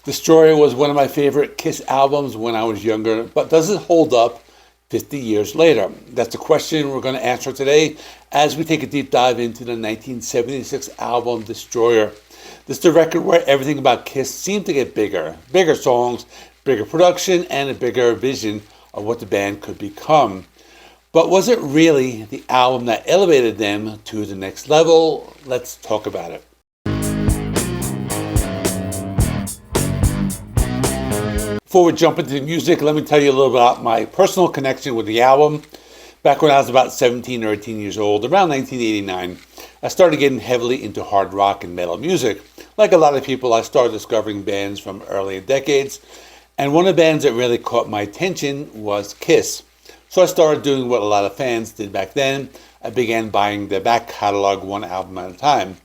Destroyer was one of my favorite Kiss albums when I was younger, but does it hold up 50 years later? That's the question we're going to answer today as we take a deep dive into the 1976 album Destroyer. This is the record where everything about Kiss seemed to get bigger. Bigger songs, bigger production, and a bigger vision of what the band could become. But was it really the album that elevated them to the next level? Let's talk about it. Before we jump into the music, let me tell you a little about my personal connection with the album. Back when I was about 17 or 18 years old, around 1989, I started getting heavily into hard rock and metal music. Like a lot of people, I started discovering bands from earlier decades, and one of the bands that really caught my attention was Kiss. So I started doing what a lot of fans did back then. I began buying their back catalog one album at a time.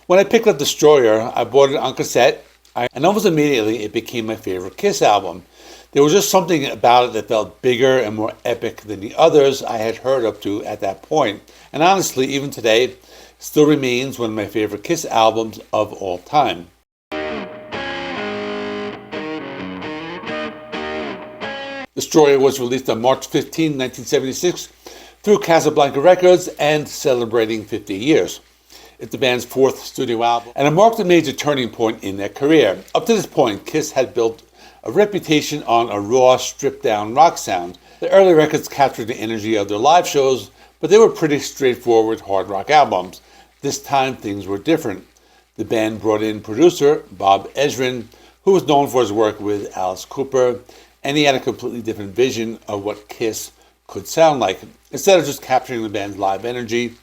When I picked up Destroyer, I bought it on cassette, and almost immediately it became my favorite Kiss album. There was just something about it that felt bigger and more epic than the others I had heard up to at that point. And honestly, even today, still remains one of my favorite Kiss albums of all time. Destroyer was released on March 15, 1976 through Casablanca Records and celebrating 50 years. It's the band's fourth studio album, and it marked a major turning point in their career. Up to this point, Kiss had built a reputation on a raw, stripped-down rock sound. The early records captured the energy of their live shows, but they were pretty straightforward hard rock albums. This time, things were different. The band brought in producer Bob Ezrin, who was known for his work with Alice Cooper, and he had a completely different vision of what Kiss could sound like. Instead of just capturing the band's live energy,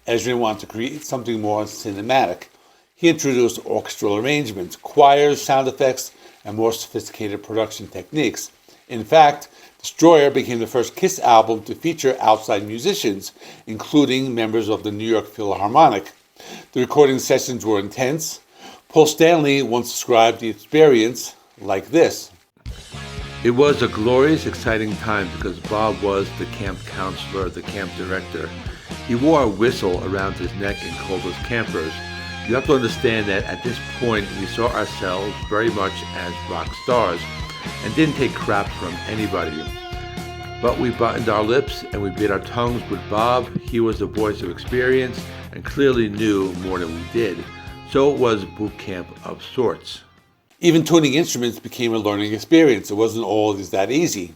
Ezrin wanted to create something more cinematic. He introduced orchestral arrangements, choirs, sound effects, and more sophisticated production techniques. In fact, Destroyer became the first Kiss album to feature outside musicians, including members of the New York Philharmonic. The recording sessions were intense. Paul Stanley once described the experience like this. It was a glorious, exciting time because Bob was the camp counselor, the camp director. He wore a whistle around his neck and called us campers. You have to understand that at this point we saw ourselves very much as rock stars and didn't take crap from anybody. But we buttoned our lips and we bit our tongues with Bob. He was the voice of experience and clearly knew more than we did. So it was boot camp of sorts. Even tuning instruments became a learning experience. It wasn't always that easy.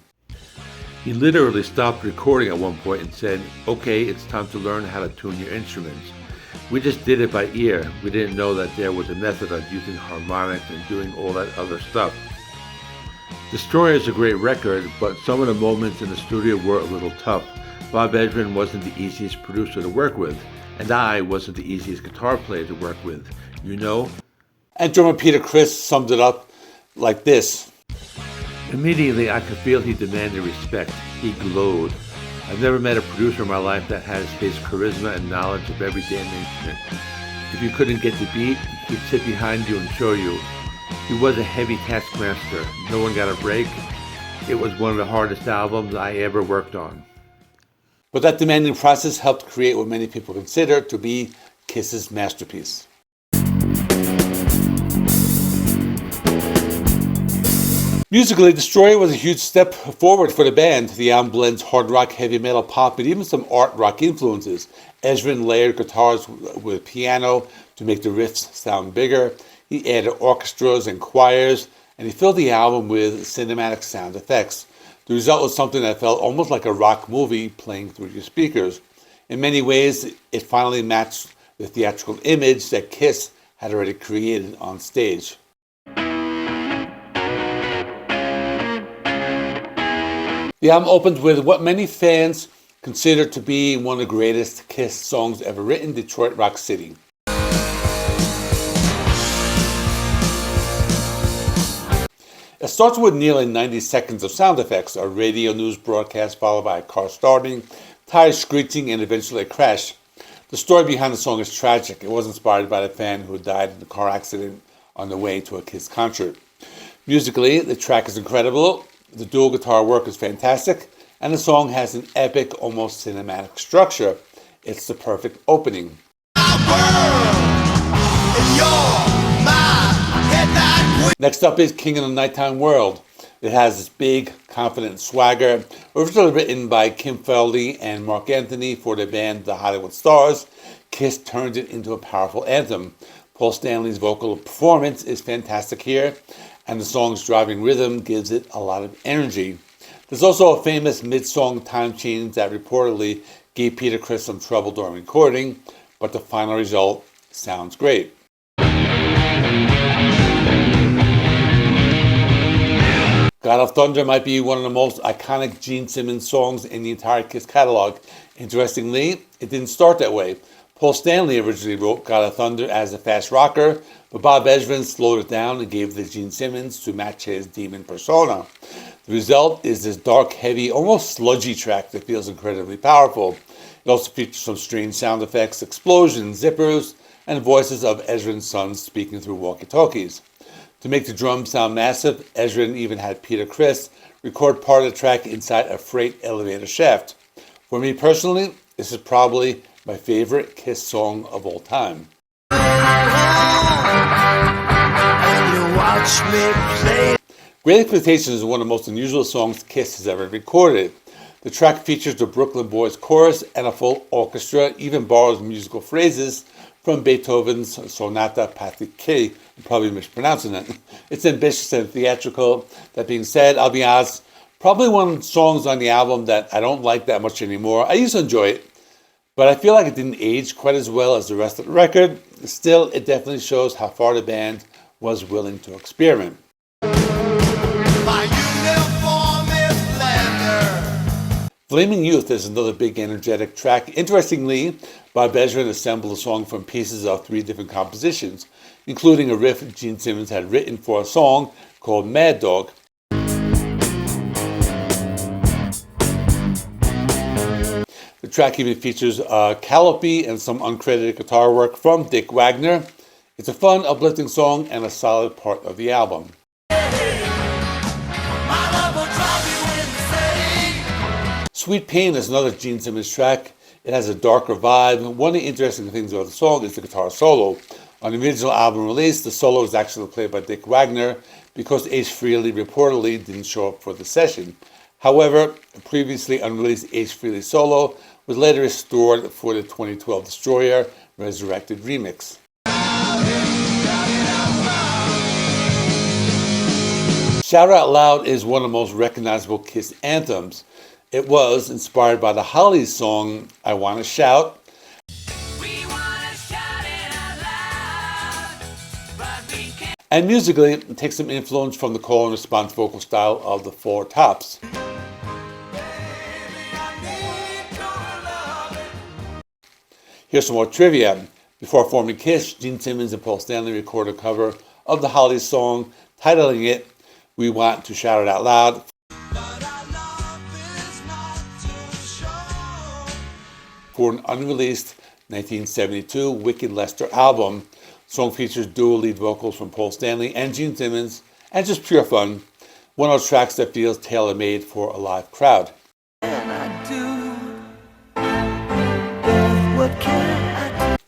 He literally stopped recording at one point and said, "Okay, it's time to learn how to tune your instruments." We just did it by ear. We didn't know that there was a method of using harmonics and doing all that other stuff. Destroyer is a great record, but some of the moments in the studio were a little tough. Bob Ezrin wasn't the easiest producer to work with, and I wasn't the easiest guitar player to work with, you know? And drummer Peter Criss summed it up like this. Immediately, I could feel he demanded respect. He glowed. I've never met a producer in my life that has his charisma and knowledge of every damn instrument. If you couldn't get the beat, he'd sit behind you and show you. He was a heavy taskmaster. No one got a break. It was one of the hardest albums I ever worked on. But that demanding process helped create what many people consider to be Kiss's masterpiece. Musically, Destroyer was a huge step forward for the band. The album blends hard rock, heavy metal, pop, and even some art rock influences. Ezrin layered guitars with piano to make the riffs sound bigger. He added orchestras and choirs, and he filled the album with cinematic sound effects. The result was something that felt almost like a rock movie playing through your speakers. In many ways, it finally matched the theatrical image that Kiss had already created on stage. The album opened with what many fans consider to be one of the greatest Kiss songs ever written, Detroit Rock City. It starts with nearly 90 seconds of sound effects, a radio news broadcast followed by a car starting, tires screeching, and eventually a crash. The story behind the song is tragic. It was inspired by the fan who died in a car accident on the way to a Kiss concert. Musically, the track is incredible. The dual guitar work is fantastic, and the song has an epic, almost cinematic structure. It's the perfect opening. My world is your mind, head that Next up is King of the Nighttime World. It has this big, confident swagger. Originally written by Kim Fowley and Mark Anthony for the band The Hollywood Stars, Kiss turned it into a powerful anthem. Paul Stanley's vocal performance is fantastic here, and the song's driving rhythm gives it a lot of energy. There's also a famous mid-song time change that reportedly gave Peter Criss some trouble during recording, but the final result sounds great. God of Thunder might be one of the most iconic Gene Simmons songs in the entire Kiss catalog. Interestingly, it didn't start that way. Paul Stanley originally wrote God of Thunder as a fast rocker, but Bob Ezrin slowed it down and gave it to Gene Simmons to match his demon persona. The result is this dark, heavy, almost sludgy track that feels incredibly powerful. It also features some strange sound effects, explosions, zippers, and voices of Ezrin's sons speaking through walkie-talkies. To make the drums sound massive, Ezrin even had Peter Criss record part of the track inside a freight elevator shaft. For me personally, this is probably my favorite Kiss song of all time. Great Expectations is one of the most unusual songs Kiss has ever recorded. The track features the Brooklyn Boys chorus and a full orchestra, even borrows musical phrases from Beethoven's Sonata Pathétique. I'm probably mispronouncing it. It's ambitious and theatrical. That being said, I'll be honest, probably one of the songs on the album that I don't like that much anymore. I used to enjoy it, but I feel like it didn't age quite as well as the rest of the record. Still, it definitely shows how far the band was willing to experiment. Flaming Youth is another big energetic track. Interestingly, Bob Ezrin assembled a song from pieces of 3 different compositions, including a riff Gene Simmons had written for a song called Mad Dog. The track even features a calliope and some uncredited guitar work from Dick Wagner. It's a fun, uplifting song and a solid part of the album. Sweet Pain is another Gene Simmons track. It has a darker vibe. One of the interesting things about the song is the guitar solo. On the original album release, the solo was actually played by Dick Wagner because Ace Frehley reportedly didn't show up for the session. However, a previously unreleased Ace Frehley solo was later restored for the 2012 Destroyer Resurrected remix. Shout It Out Loud is one of the most recognizable Kiss anthems. It was inspired by the Hollies song, I Wanna Shout. And musically, it takes some influence from the call and response vocal style of the Four Tops. Here's some more trivia. Before forming Kiss, Gene Simmons and Paul Stanley recorded a cover of the Hollies song, titling it We Want to Shout It Out Loud. For an unreleased 1972 Wicked Lester album. The song features dual lead vocals from Paul Stanley and Gene Simmons, and just pure fun. One of those tracks that feels tailor-made for a live crowd.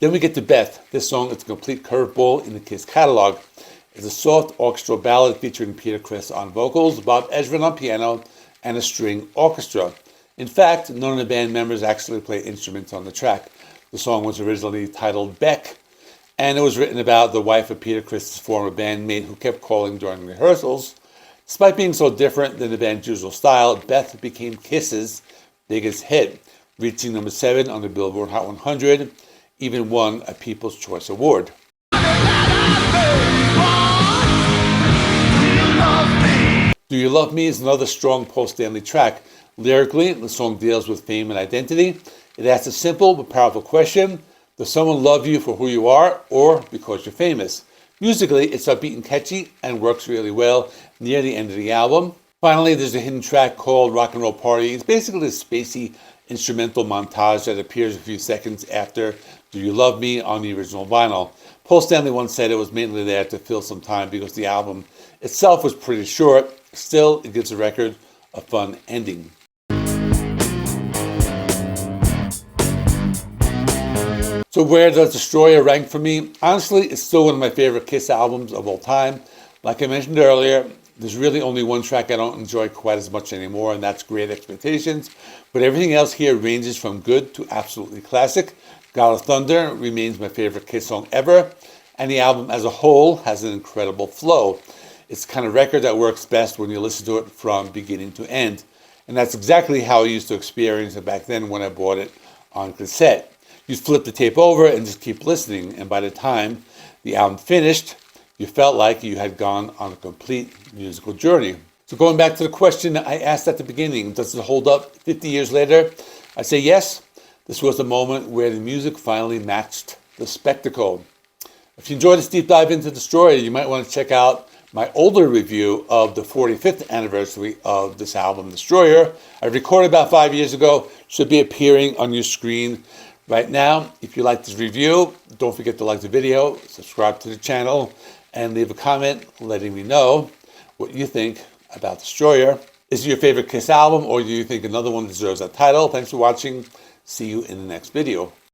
Then we get to Beth. This song is a complete curveball in the Kiss catalog. It's a soft orchestral ballad featuring Peter Criss on vocals, Bob Ezrin on piano, and a string orchestra. In fact, none of the band members actually play instruments on the track. The song was originally titled Beck, and it was written about the wife of Peter Criss' former bandmate who kept calling during rehearsals. Despite being so different than the band's usual style, Beth became Kiss's biggest hit, reaching number 7 on the Billboard Hot 100, even won a People's Choice Award. Do You Love Me is another strong Paul Stanley track. Lyrically, the song deals with fame and identity. It asks a simple but powerful question: does someone love you for who you are or because you're famous? Musically, it's upbeat and catchy and works really well near the end of the album. Finally, there's a hidden track called Rock and Roll Party. It's basically a spacey instrumental montage that appears a few seconds after Do You Love Me on the original vinyl. Paul Stanley once said it was mainly there to fill some time because the album itself was pretty short. Still, it gives the record a fun ending. So where does Destroyer rank for me? Honestly, it's still one of my favorite Kiss albums of all time. Like I mentioned earlier, there's really only one track I don't enjoy quite as much anymore, and that's Great Expectations. But everything else here ranges from good to absolutely classic. God of Thunder remains my favorite Kiss song ever, and the album as a whole has an incredible flow. It's the kind of record that works best when you listen to it from beginning to end. And that's exactly how I used to experience it back then when I bought it on cassette. You'd flip the tape over and just keep listening, and by the time the album finished, you felt like you had gone on a complete musical journey. So going back to the question I asked at the beginning, does it hold up 50 years later? I say yes. This was the moment where the music finally matched the spectacle. If you enjoyed this deep dive into the story, you might want to check out my older review of the 45th anniversary of this album, Destroyer. I recorded about 5 years ago. Should be appearing on your screen right now. If you like this review, don't forget to like the video, subscribe to the channel, and leave a comment letting me know what you think about Destroyer. Is it your favorite Kiss album, or do you think another one deserves that title? Thanks for watching. See you in the next video.